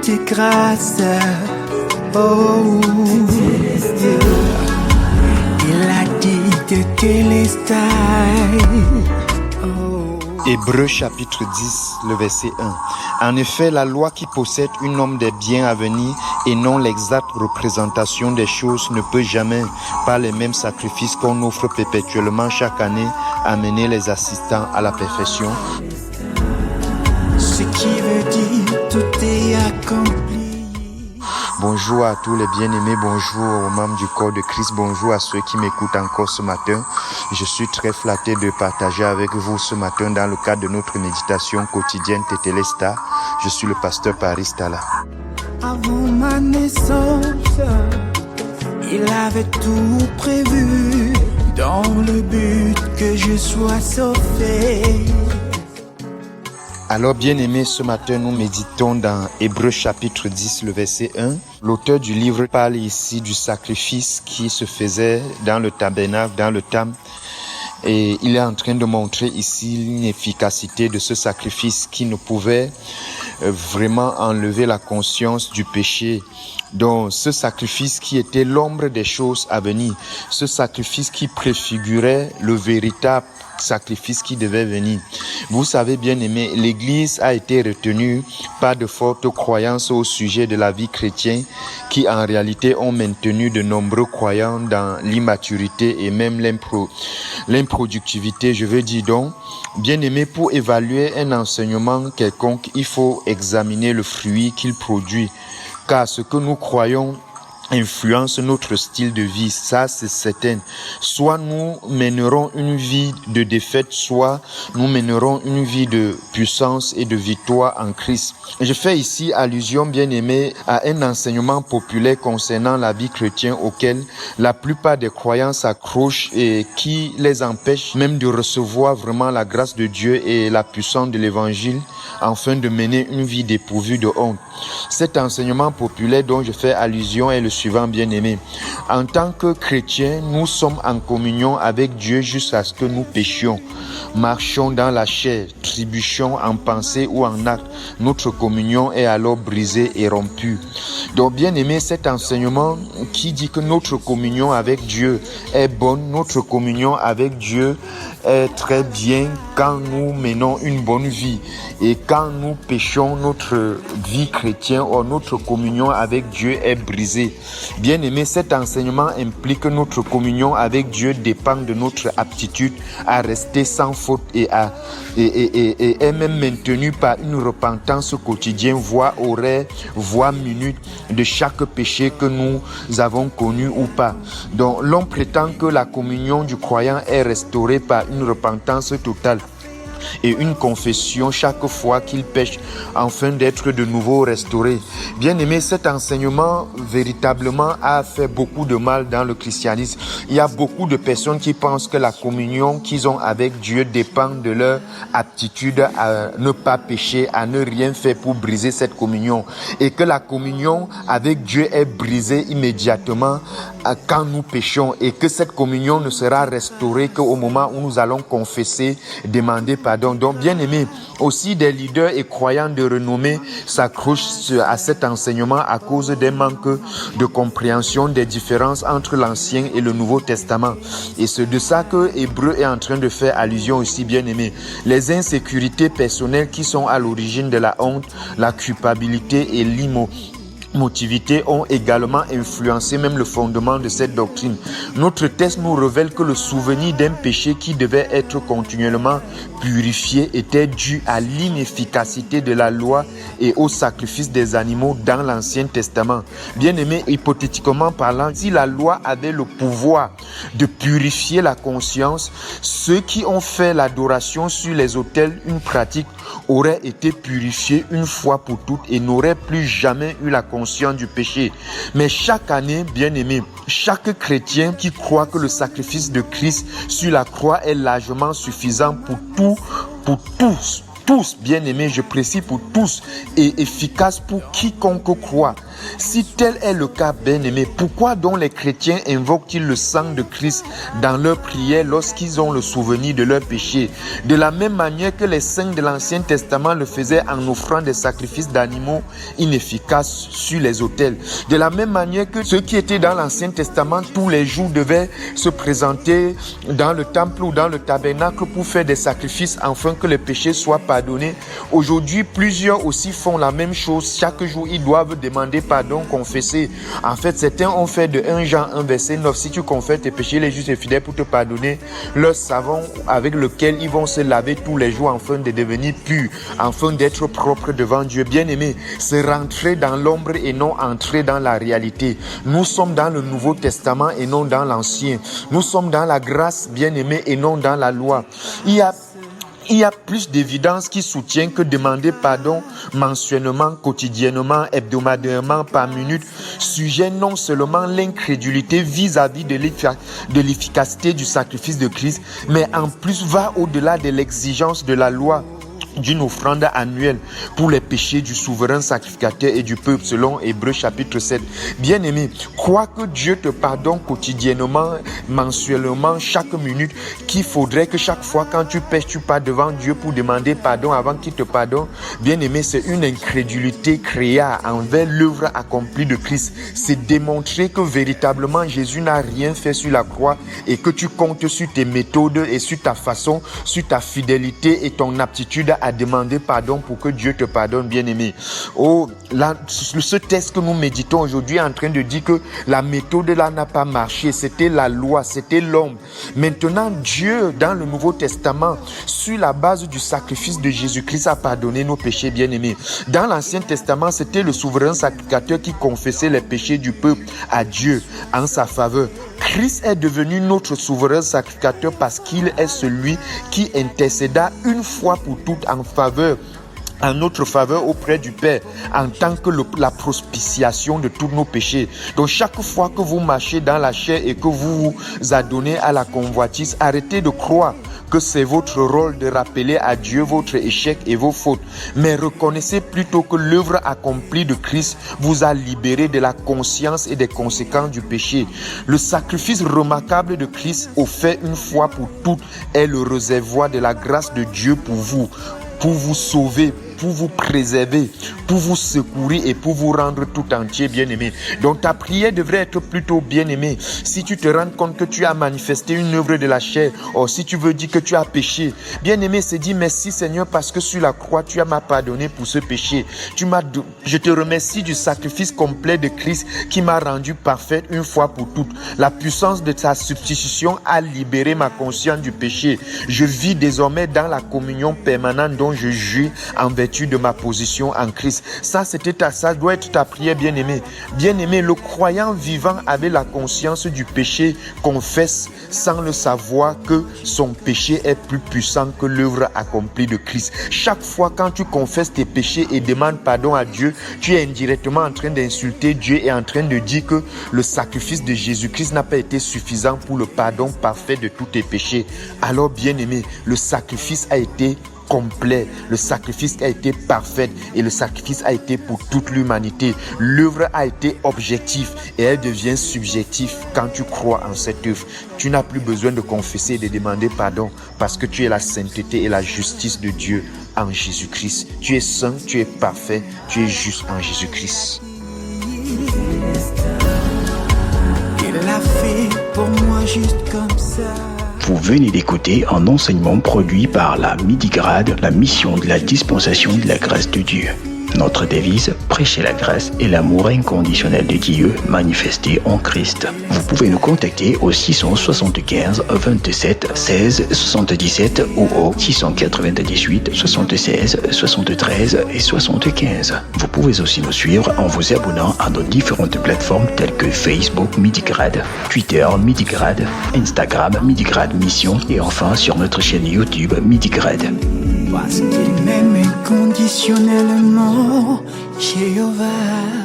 tes grâces. Oh, il a dit de Télestai. Hébreux chapitre 10, le verset 1. En effet, la loi qui possède une norme des biens à venir et non l'exacte représentation des choses ne peut jamais, par les mêmes sacrifices qu'on offre perpétuellement chaque année, amener les assistants à la perfection. Ce qui veut dire tout est accompli. Bonjour à tous les bien-aimés, bonjour aux membres du corps de Christ, bonjour à ceux qui m'écoutent encore ce matin. Je suis très flatté de partager avec vous ce matin dans le cadre de notre méditation quotidienne Tétélesta. Je suis le pasteur Paris Tala. Avant ma naissance, il avait tout prévu dans le but que je sois sauvé. Alors bien-aimés, ce matin nous méditons dans Hébreux chapitre 10, le verset 1. L'auteur du livre parle ici du sacrifice qui se faisait dans le tabernacle, dans le temple. Et il est en train de montrer ici l'inefficacité de ce sacrifice qui ne pouvait vraiment enlever la conscience du péché. Donc ce sacrifice qui était l'ombre des choses à venir, ce sacrifice qui préfigurait le véritable sacrifice qui devait venir. Vous savez bien aimé, l'Église a été retenue par de fortes croyances au sujet de la vie chrétienne qui en réalité ont maintenu de nombreux croyants dans l'immaturité et même l'improductivité. Je veux dire donc, bien aimé, pour évaluer un enseignement quelconque, il faut examiner le fruit qu'il produit. Car ce que nous croyons influence notre style de vie, ça c'est certain. Soit nous mènerons une vie de défaite, soit nous mènerons une vie de puissance et de victoire en Christ. Je fais ici allusion, bien aimé, à un enseignement populaire concernant la vie chrétienne auquel la plupart des croyants s'accrochent et qui les empêche même de recevoir vraiment la grâce de Dieu et la puissance de l'évangile afin de mener une vie dépourvue de honte. Cet enseignement populaire dont je fais allusion est le suivant, bien-aimé. En tant que chrétiens, nous sommes en communion avec Dieu jusqu'à ce que nous péchions. Marchons dans la chair, trébuchons en pensée ou en acte. Notre communion est alors brisée et rompue. Donc, bien-aimé, cet enseignement qui dit que notre communion avec Dieu est bonne, notre communion avec Dieu est très bien quand nous menons une bonne vie. Et quand nous péchons, notre vie chrétienne ou notre communion avec Dieu est brisée. Bien aimé, cet enseignement implique que notre communion avec Dieu dépend de notre aptitude à rester sans faute et est même maintenue par une repentance quotidienne, voire horaire, voire minute de chaque péché que nous avons connu ou pas. Donc l'on prétend que la communion du croyant est restaurée par une repentance totale et une confession chaque fois qu'il pêche afin d'être de nouveau restauré. Bien aimé, cet enseignement véritablement a fait beaucoup de mal dans le christianisme. Il y a beaucoup de personnes qui pensent que la communion qu'ils ont avec Dieu dépend de leur aptitude à ne pas pécher, à ne rien faire pour briser cette communion, et que la communion avec Dieu est brisée immédiatement quand nous péchons, et que cette communion ne sera restaurée qu'au moment où nous allons confesser, demander pardon. Donc, bien aimé, aussi des leaders et croyants de renommée s'accrochent à cet enseignement à cause des manques de compréhension des différences entre l'Ancien et le Nouveau Testament. Et c'est de ça que Hébreu est en train de faire allusion aussi, bien aimé. Les insécurités personnelles qui sont à l'origine de la honte, la culpabilité et l'immotivité ont également influencé même le fondement de cette doctrine. Notre texte nous révèle que le souvenir d'un péché qui devait être continuellement purifié était dû à l'inefficacité de la loi et au sacrifice des animaux dans l'Ancien Testament. Bien aimé, hypothétiquement parlant, si la loi avait le pouvoir de purifier la conscience, ceux qui ont fait l'adoration sur les autels, une pratique, auraient été purifiés une fois pour toutes et n'auraient plus jamais eu la conscience du péché. Mais chaque année, bien aimé, chaque chrétien qui croit que le sacrifice de Christ sur la croix est largement suffisant pour tous tous, bien-aimés, je précise pour tous, et efficace pour quiconque croit. Si tel est le cas, bien-aimés, pourquoi donc les chrétiens invoquent-ils le sang de Christ dans leurs prières lorsqu'ils ont le souvenir de leurs péchés? De la même manière que les saints de l'Ancien Testament le faisaient en offrant des sacrifices d'animaux inefficaces sur les autels. De la même manière que ceux qui étaient dans l'Ancien Testament tous les jours devaient se présenter dans le temple ou dans le tabernacle pour faire des sacrifices afin que les péchés soient pardonnés. Aujourd'hui, plusieurs aussi font la même chose. Chaque jour, ils doivent demander pardon, confesser. En fait, certains ont fait de 1 Jean 1 verset 9, si tu confesses tes péchés, les justes et fidèles pour te pardonner leur savon avec lequel ils vont se laver tous les jours afin de devenir purs, afin d'être propres devant Dieu. Bien-aimé, c'est rentrer dans l'ombre et non entrer dans la réalité. Nous sommes dans le Nouveau Testament et non dans l'Ancien. Nous sommes dans la grâce, bien-aimé, et non dans la loi. Il y a plus d'évidence qui soutient que demander pardon mensuellement, quotidiennement, hebdomadairement, par minute, sujet non seulement l'incrédulité vis-à-vis de l'efficacité du sacrifice de Christ, mais en plus va au-delà de l'exigence de la loi d'une offrande annuelle pour les péchés du souverain sacrificateur et du peuple selon Hébreux chapitre 7. Bien-aimé, crois que Dieu te pardonne quotidiennement, mensuellement, chaque minute, qu'il faudrait que chaque fois quand tu pèches, tu pars devant Dieu pour demander pardon avant qu'il te pardonne. Bien-aimé, c'est une incrédulité créée envers l'œuvre accomplie de Christ. C'est démontrer que véritablement Jésus n'a rien fait sur la croix et que tu comptes sur tes méthodes et sur ta façon, sur ta fidélité et ton aptitude à demander pardon pour que Dieu te pardonne, bien-aimé. Oh, là, ce texte que nous méditons aujourd'hui est en train de dire que la méthode là n'a pas marché. C'était la loi, c'était l'homme. Maintenant, Dieu, dans le Nouveau Testament, sur la base du sacrifice de Jésus-Christ, a pardonné nos péchés, bien-aimés. Dans l'Ancien Testament, c'était le souverain sacrificateur qui confessait les péchés du peuple à Dieu en sa faveur. Christ est devenu notre souverain sacrificateur parce qu'il est celui qui intercéda une fois pour toutes en notre faveur auprès du Père, en tant que la propitiation de tous nos péchés. Donc chaque fois que vous marchez dans la chair et que vous vous adonnez à la convoitise, arrêtez de croire que c'est votre rôle de rappeler à Dieu votre échec et vos fautes. Mais reconnaissez plutôt que l'œuvre accomplie de Christ vous a libéré de la conscience et des conséquences du péché. Le sacrifice remarquable de Christ, offert une fois pour toutes, est le réservoir de la grâce de Dieu pour vous sauver, pour vous préserver, pour vous secourir et pour vous rendre tout entier, bien-aimé. Donc ta prière devrait être plutôt bien-aimée. Si tu te rends compte que tu as manifesté une œuvre de la chair, ou si tu veux dire que tu as péché, bien-aimé, c'est dire merci Seigneur parce que sur la croix tu m'as pardonné pour ce péché. Je te remercie du sacrifice complet de Christ qui m'a rendu parfaite une fois pour toutes. La puissance de ta substitution a libéré ma conscience du péché. Je vis désormais dans la communion permanente dont je jouis en vertu de ma position en Christ. Ça doit être ta prière, bien-aimé. Bien-aimé, le croyant vivant avec la conscience du péché confesse sans le savoir que son péché est plus puissant que l'œuvre accomplie de Christ. Chaque fois quand tu confesses tes péchés et demandes pardon à Dieu, tu es indirectement en train d'insulter Dieu et en train de dire que le sacrifice de Jésus-Christ n'a pas été suffisant pour le pardon parfait de tous tes péchés. Alors, bien-aimé, le sacrifice a été complet, le sacrifice a été parfait et le sacrifice a été pour toute l'humanité. L'œuvre a été objective et elle devient subjective quand tu crois en cette œuvre. Tu n'as plus besoin de confesser et de demander pardon parce que tu es la sainteté et la justice de Dieu en Jésus-Christ. Tu es saint, tu es parfait, tu es juste en Jésus-Christ. Il l'a fait pour moi juste comme ça. Vous venez d'écouter un enseignement produit par la Midi-Grade, la mission de la dispensation de la grâce de Dieu. Notre devise, prêcher la grâce et l'amour inconditionnel de Dieu manifesté en Christ. Vous pouvez nous contacter au 675 27 16 77 ou au 698 76 73 et 75. Vous pouvez aussi nous suivre en vous abonnant à nos différentes plateformes telles que Facebook Midi-Grade, Twitter Midi-Grade, Instagram Midi-Grade Mission et enfin sur notre chaîne YouTube Midi-Grade. Parce qu'il m'aime inconditionnellement, Jéhovah.